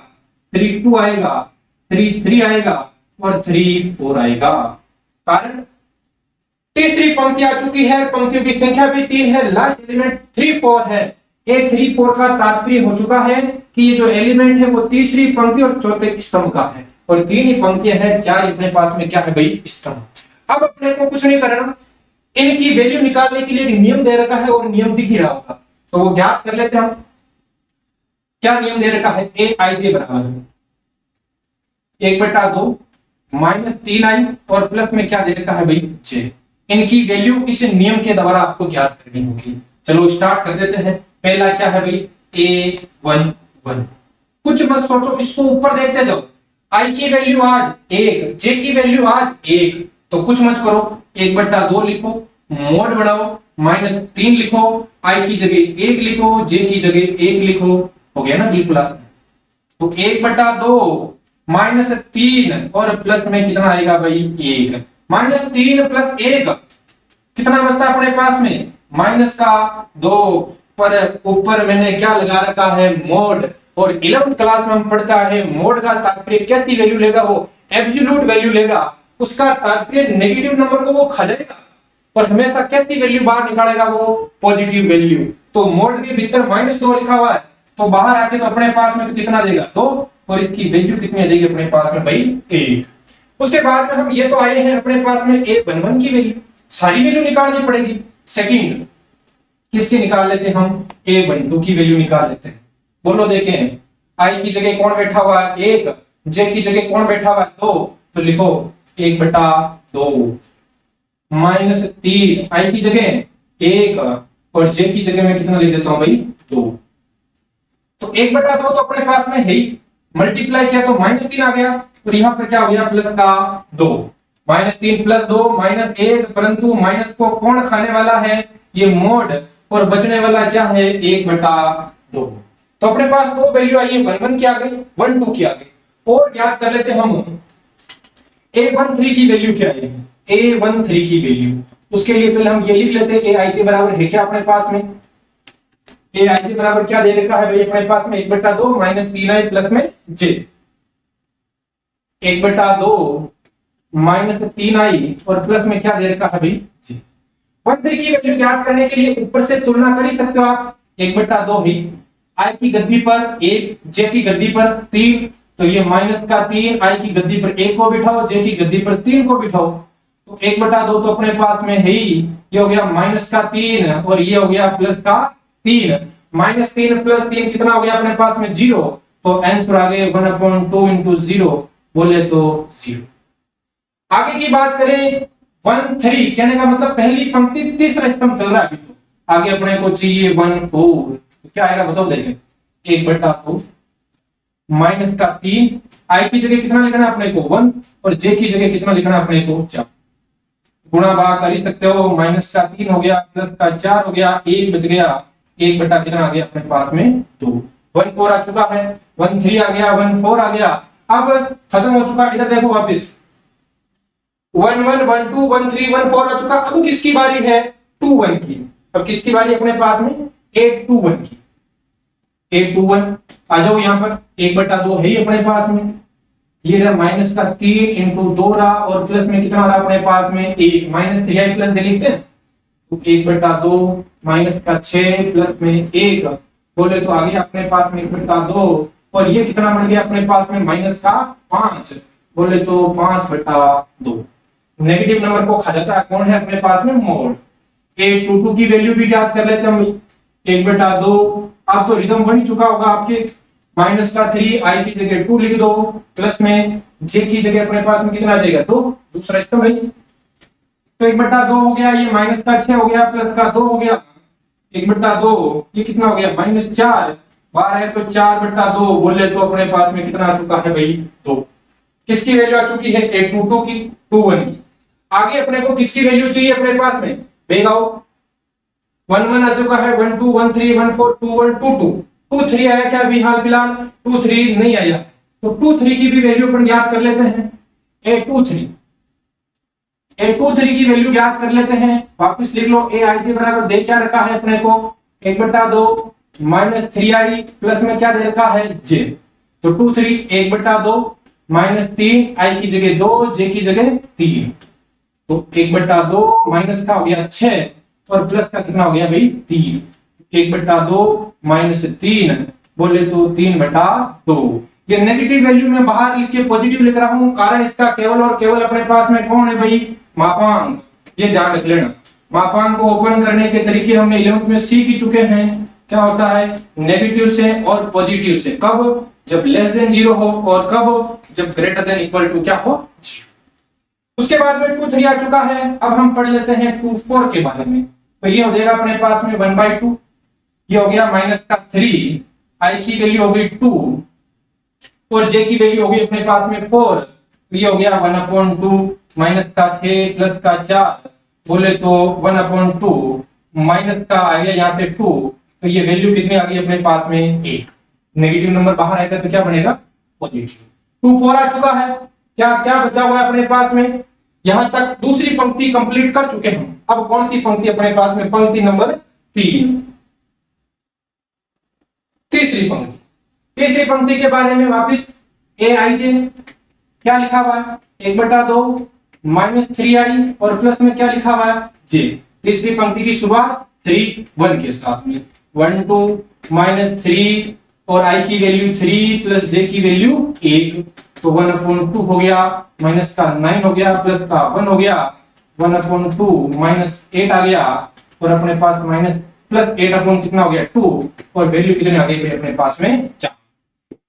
थ्री टू आएगा, थ्री थ्री आएगा और थ्री फोर आएगा। कारण तीसरी पंक्ति आ चुकी है, पंक्तियों की संख्या भी 3 है, लास्ट एलिमेंट 3 4 है। ए 3 4 का तात्पर्य हो चुका है कि ये जो एलिमेंट है वो तीसरी पंक्ति और चौथे स्तंभ का है, और 3 ही पंक्तियां हैं, 4 अपने पास में क्या है भाई, स्तंभ। अब अपने को कुछ नहीं करना, इनकी वैल्यू निकालने के लिए एक नियम दे रखा है और नियम दिख ही रहा होगा, तो वो ज्ञात कर लेते हैं हम। क्या नियम दे रखा है, ए आई के बराबर 1/2 माइनस 3i और प्लस में क्या दे रखा है भाई, जे। इनकी वैल्यू इस नियम के द्वारा आपको ज्ञात करनी होगी। चलो स्टार्ट कर देते हैं। पहला क्या है भाई, a11। कुछ मत सोचो, इसको ऊपर देखते जाओ। i की वैल्यू आज 1, j की वैल्यू आज 1, तो कुछ मत करो, 1/2 लिखो, मोड बढ़ाओ, -3 लिखो, i की जगह 1 लिखो, j की जगह 1 लिखो, हो गया ना बिल्कुल आसान। तो 1/2 -3 और प्लस में कितना आएगा भाई, 1। -3 प्लस 1 कितना बचता है अपने पास में, -2, पर ऊपर मैंने क्या लगा रखा है, मोड। और 11th क्लास में हम पढ़ता है मोड का तात्पर्य कैसी वैल्यू लेगा, वो एब्सोल्यूट वैल्यू लेगा, उसका तात्पर्य नेगेटिव नंबर को वो खा जाएगा और हमेशा कैसी वैल्यू बाहर निकालेगा, वो पॉजिटिव वैल्यू। तो मोड के भीतर -2 लिखा हुआ है, तो बाहर आके तो अपने पास में तो कितना देगा, 2, और इसकी वैल्यू कितनी आ जाएगी अपने पास में भाई, 1। उसके बाद में हम ये तो आए हैं अपने पास में a11 की वैल्यू, सारी वैल्यू निकालनी पड़ेगी। सेकंड किसकी निकाल लेते हैं हम, a12 की वैल्यू निकाल लेते हैं। बोलो देखें, i की जगह कौन बैठा हुआ है, 1, j की जगह कौन बैठा हुआ है, 2, तो लिखो 1/2 -3, i की जगह 1 और j की जगह में कितना लिख देता हूं भाई, 2। तो 1/2 तो अपने पास में है ही, मल्टीप्लाई किया तो -3 आ गया, और यहां पर क्या हो गया, प्लस का 2। -3 प्लस 2 -1, परंतु माइनस को कौन खाने वाला है, ये मोड, और बचने वाला क्या है, 1/2। तो अपने पास दो वैल्यू आई है, 11 की आ गई, 12 की आ गई। और याद कर लेते हम a13 की वैल्यू क्या है, a13 की वैल्यू। उसके लिए पहले हम ये लिख लेते हैं, ai के बराबर है क्या अपने पास में, ai के बराबर क्या दे रखा है भाई अपने पास में, 1/2 -3i प्लस में j। 1/2 -3i और प्लस में क्या दे रखा है भाई, j। 13 की वैल्यू ज्ञात करने के लिए ऊपर से तुलना कर ही सकते हो आप, 1/2 ही, i की गद्दी पर 1, j की गद्दी पर 3, तो ये -3, i की गद्दी पर 1 को बिठाओ, j की गद्दी पर 3 को बिठाओ, तो 1/2 तो अपने पास में है ही, ये हो गया -3 और ये हो गया +3। -3 + 3 कितना हो गया अपने पास में, 0। तो आंसर आ गए 1/2 × 0, बोले तो 0। आगे की बात करें 13, कहने का मतलब पहली पंक्ति तीसरा स्तंभ चल रहा है अभी, तो आगे अपने को चाहिए 14, तो क्या आएगा बताओ, देखें 1/2 -3, i की जगह कितना लिखना है अपने को, 1, और j की जगह कितना लिखना है अपने को, 4। गुणा भाग कर ही सकते हो, -3 हो गया, +4 हो गया, 1 बच गया, 1 बटा कितना आ गया अपने पास में, 2। 14 आ चुका है, 13 आ गया, 14 आ गया। अब खत्म हो चुका, इधर देखो वापस 11 12 13 14 आ चुका। अब किसकी बारी है, 21 की। अब किसकी बारी अपने पास में, 821 की। 821 आ जाओ यहाँ पर, 1/2 है ही अपने पास में, ये रहा -3 × 2 रहा, और प्लस में कितना रहा अपने पास में, 1 -3i प्लस से लिखते हैं, तो 1/2 -6 प्लस में 1, बोले तो आ गया अपने पास में 1/2, और ये कितना बन गया अपने पास में, -5, बोले तो 5/2। नेगेटिव नंबर को खा जाता है, कौन है अपने पास में, मोड। 822 की वैल्यू भी याद कर लेते हैं हम, 1/2। अब तो रिदम बन चुका होगा आपके, -3, i की जगह 2 लिख दो, प्लस में j की जगह अपने पास में कितना आ जाएगा, 2, दूसरा स्तंभ है। तो 1/2 हो गया, ये -6 हो गया, +2 हो गया, 1/2, ये कितना हो गया, -4, 12 है तो 4/2, बोले तो अपने पास में कितना आ चुका है भाई, 2। किसकी वैल्यू आ चुकी है, 822 की, 21 की। आगे अपने को किसकी वैल्यू चाहिए अपने पास में, भेगाओ, 11 आ चुका है, 12 13 14 21 22, 23 आया क्या अभी हाल फिलहाल, 23 नहीं आया, तो 23 की भी वैल्यू अपन याद कर लेते हैं, 823 ए टू थ्री की वैल्यू ज्ञात कर लेते हैं, वापस लिख लो। ए आई जे बराबर दे क्या रखा है अपने को 1/2 माइनस 3i प्लस में क्या दे रखा है जे, तो 2 3 1/2 माइनस 3 आई की जगह 2 जे की जगह 3, तो 1/2 माइनस का हो गया 6 और प्लस का कितना हो गया भाई 3, 1/2 माइनस 3 बोले तो 3/2। ये नेगेटिव वैल्यू में बाहर लिख के पॉजिटिव लिख रहा हूं, कारण इसका केवल और केवल अपने पास में कौन है भाई मापांक, ये ध्यान रख लेना। मापांक को ओपन करने के तरीके हमने 11th में सीख ही चुके हैं। क्या होता है नेगेटिव से और पॉजिटिव से, कब जब लेस देन 0 हो और कब जब ग्रेटर देन इक्वल टू क्या हो। उसके बाद में 2 3 आ चुका है, अब हम पढ़ लेते हैं 2 4 के बारे में। तो ये हो जाएगा अपने पास में 1/2, ये हो गया माइनस का 3, आई की वैल्यू हो गई 2 और जे की वैल्यू हो गई अपने पास में 4, तो ये हो गया 1/2 माइनस का 6 प्लस का 4 बोले तो 1/2 माइनस का आ गया यहाँ से 2, तो ये वैल्यू कितनी आ गई अपने पास में 1। नेगेटिव नंबर बाहर आएगा तो क्या बनेगा पॉजिटिव। 2 4 आ चुका है, क्या क्या बचा हुआ है अपने पास में, यहां तक दूसरी पंक्ति कंप्लीट कर चुके हैं। अब कौन सी पंक्ति अपने पास में, पंक्ति नंबर 3, तीसरी पंक्ति। तीसरी पंक्ति के बारे में वापस ए आई जे क्या लिखा हुआ है 1/2 माइनस 3i और प्लस में क्या लिखा हुआ है जे। तीसरी पंक्ति की शुरुआत 3 1 के साथ में 1 2 माइनस 3 और i की वैल्यू 3 प्लस j की वैल्यू 1, तो 1/2 हो गया, माइनस का 9 हो गया, प्लस का 1 हो गया, 1/2 माइनस 8 आ गया और अपने पास माइनस प्लस 8 कितना हो गया 2 और वैल्यू कितनी आ गई अपने पास में 4।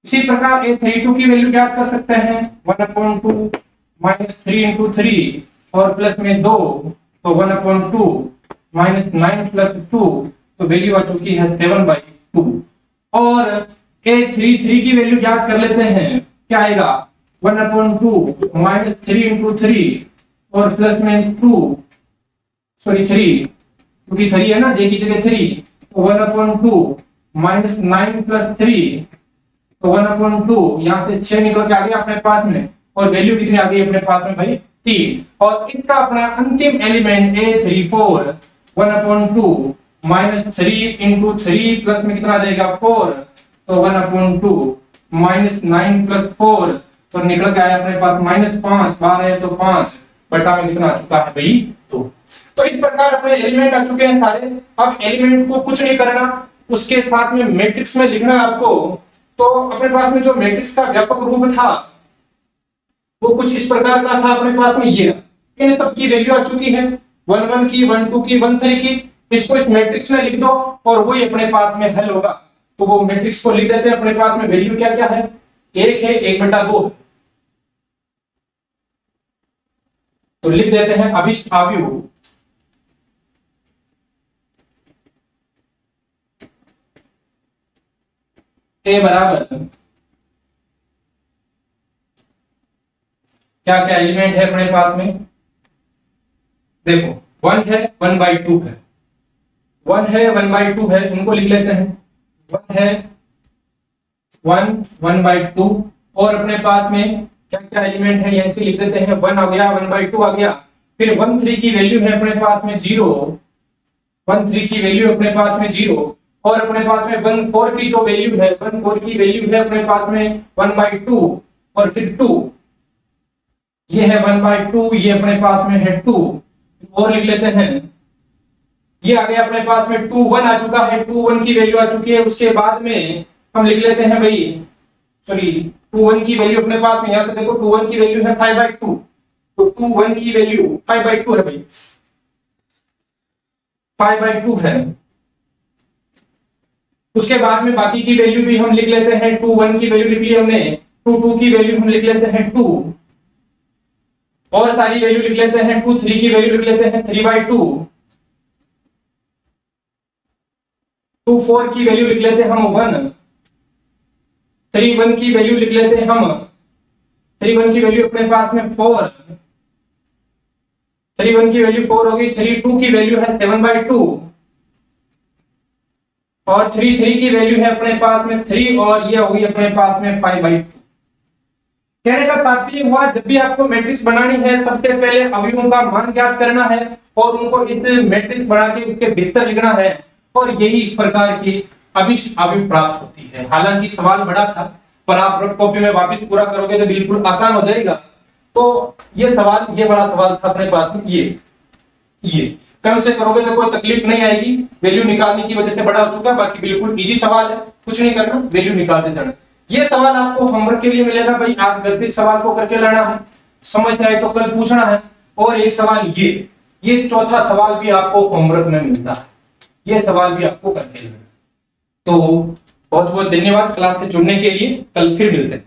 इसी प्रकार a32 की वैल्यू ज्ञात कर सकते हैं 1/2 माइनस 3 इंटू 3 और प्लस में 2, तो 1/2 माइनस 9 प्लस 2, तो वैल्यू आ चुकी है 7/2। और a33 की वैल्यू ज्ञात कर लेते हैं, क्या आएगा 1/2 माइनस 3 इंटू 3 और प्लस में 3 क्योंकि 3 है ना, j की जगह 3, तो 1/2 माइनस 9 प्लस 3, तो 1/2 यहां से 6 निकल के आ गया अपने पास में और वैल्यू कितनी आ गई अपने पास में भाई 3। और इसका अपना अंतिम element a34 1/2 minus 3 into 3 plus में कितना आ जाएगा 4, तो 1/2 माइनस 9 प्लस 4 तो निकल के आया अपने पास -5, 12 है तो 5 बटा में कितना आ चुका है भाई 2। तो इस प्रकार अपने एलिमेंट आ चुके हैं सारे। अब एलिमेंट को कुछ नहीं करना, उसके साथ में मैट्रिक्स में लिखना आपको। तो अपने पास में जो मैट्रिक्स का व्यापक रूप था वो कुछ इस प्रकार का था अपने पास में, ये इन सब की वैल्यू आ चुकी है 1 1 की 1 2 की 1 3 की। इसको इस मैट्रिक्स में लिख दो और वही अपने पास में हल होगा। तो वो मैट्रिक्स को लिख देते हैं, अपने पास में वैल्यू क्या क्या है, 1 है 1/2, तो लिख देते हैं अभिष्ट अवयव ए बराबर क्या क्या एलिमेंट है अपने पास में, देखो 1 है 1/2 है, 1 है 1/2 है, उनको लिख लेते हैं। 1 है 1 1/2 और अपने पास में क्या क्या एलिमेंट है यहीं से लिख देते हैं। 1 आ गया, 1/2 आ गया, फिर 1 3 की वैल्यू है अपने पास में 0, 1 3 की वैल्यू अपने पास में 0 और अपने पास में 1 4 की जो वैल्यू है 1 4 की वैल्यू है अपने पास में 1/2 और फिर 2, ये है 1/2, ये अपने पास में है 2 और लिख लेते हैं। ये आ गया अपने पास में 2 1 आ चुका है, 2 1 की वैल्यू आ चुकी है। उसके बाद में हम लिख लेते हैं भाई, सॉरी 2 1 की वैल्यू अपने पास में, यहां से देखो 2 1 की वैल्यू है 5/2, तो 2 1 की वैल्यू 5/2 है भाई, 5/2 है। उसके बाद में बाकी की वैल्यू भी हम लिख लेते हैं। 2 1 की वैल्यू लिख ली हमने, 2 2 की वैल्यू हम लिख लेते हैं 2 और सारी वैल्यू लिख लेते हैं। 2 3 की वैल्यू लिख लेते हैं 3/2, 2 4 की वैल्यू लिख लेते हैं हम 1, 3 1 की वैल्यू लिख लेते हैं हम, 3 1 की वैल्यू अपने पास में 4, 3 1 की वैल्यू 4 होगी, 3 2 की वैल्यू है 7/2 और 3 3 की वैल्यू है अपने पास में 3 और ये होगी अपने पास में 5/2। कहने का तात्पर्य हुआ जब भी आपको मैट्रिक्स बनानी है सबसे पहले अवयवों का मान ज्ञात करना है और उनको इस मैट्रिक्स बना के उसके भीतर लिखना है और यही इस प्रकार की अभिष्ट अवयव प्राप्त होती है। हालांकि सवाल बड़ा था पर आप रफ कॉपी में वापस पूरा करोगे तो बिल्कुल आसान हो जाएगा। तो ये सवाल, ये बड़ा सवाल था अपने पास में, ये क्रम से करोगे तो कोई तकलीफ नहीं आएगी। वैल्यू निकालने की वजह से बड़ा हो चुका है, बाकी बिल्कुल इजी सवाल है, कुछ नहीं करना, वैल्यू निकालते जाना। ये सवाल आपको होमवर्क के लिए मिलेगा भाई, आज घर से सवाल को करके लाना है, समझ में आए तो कल पूछना है। और एक सवाल ये चौथा सवाल भी आपको होमवर्क में मिलता है, ये सवाल भी आपको करके लाना। तो बहुत बहुत धन्यवाद क्लास में जुड़ने के लिए, कल फिर मिलते हैं।